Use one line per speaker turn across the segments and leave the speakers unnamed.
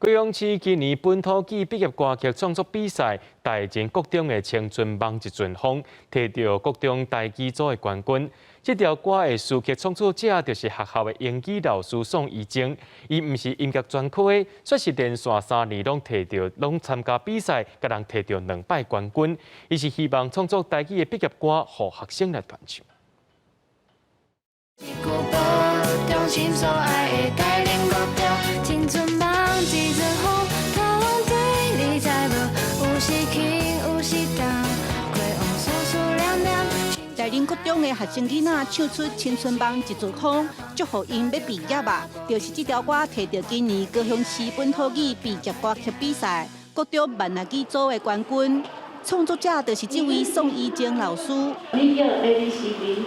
高雄市今年本土剧毕业歌曲创作比赛，台前国中的青春梦一阵风，摕到国中台语组的冠军。这条歌的词曲创作者就是学校的英语老师宋怡晶，伊毋是音乐专科的，却是连续3年拢参加比赛，甲人摕到2摆冠军。伊是希望创作台语的毕业歌，互学生来传唱。
带领国中的学生囡仔唱出《青春梦一阵风》，祝福因要毕业啊！就是这条歌摕到今年高雄市本土语毕业歌曲比赛国中慢仔语组的冠军。创作者就是这位宋怡晶老师。你叫 ABCD。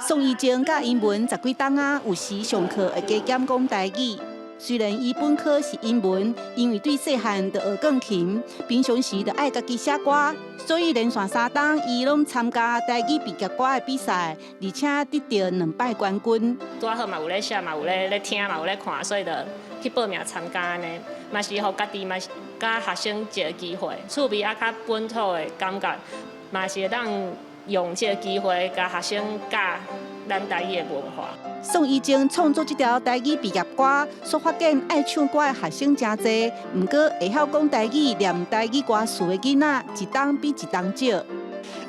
宋怡晶甲英文10几档啊，有时上课会加减讲台语。虽然伊本科是英文，因为对细汉就学钢琴，平常时就爱家己写歌，所以连续3档伊拢参加台语毕业歌的比赛，而且得到2摆冠军。
拄好嘛有咧写，嘛有咧听，嘛有咧看，所以就去报名参加呢。嘛是互家己嘛是甲学生一个机会，趣味啊较本土的感觉，嘛是当用这个机会甲学生教咱台语的文化。
宋怡晶创作这条台语毕业歌，所发现爱唱歌的学生真多，不过会晓讲台语、念台语歌词的囡仔，一档比一档少。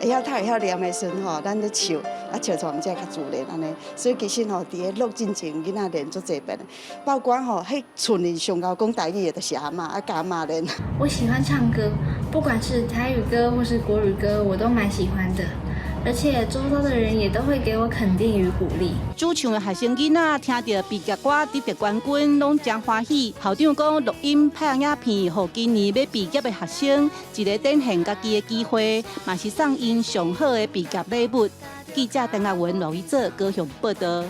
会晓念的时候，咱咧唱，唱出来才较自然安尼。所以其实伫咧录进前，囡仔练足侪遍，包括迄村里上高讲台语的，就是阿嬷，教阿嬷练。
我喜欢唱歌，不管是台语歌或是国语歌，我都蛮喜欢的。 而且周遭的人也都会给我肯定与鼓励。
主唱的学生囡仔听到毕业歌得到冠军，拢真欢喜。校长讲录音拍影片，给今年要毕业的学生一个展现家己的机会，嘛是送因上好的毕业礼物。记者邓亚文、罗一哲高雄报道。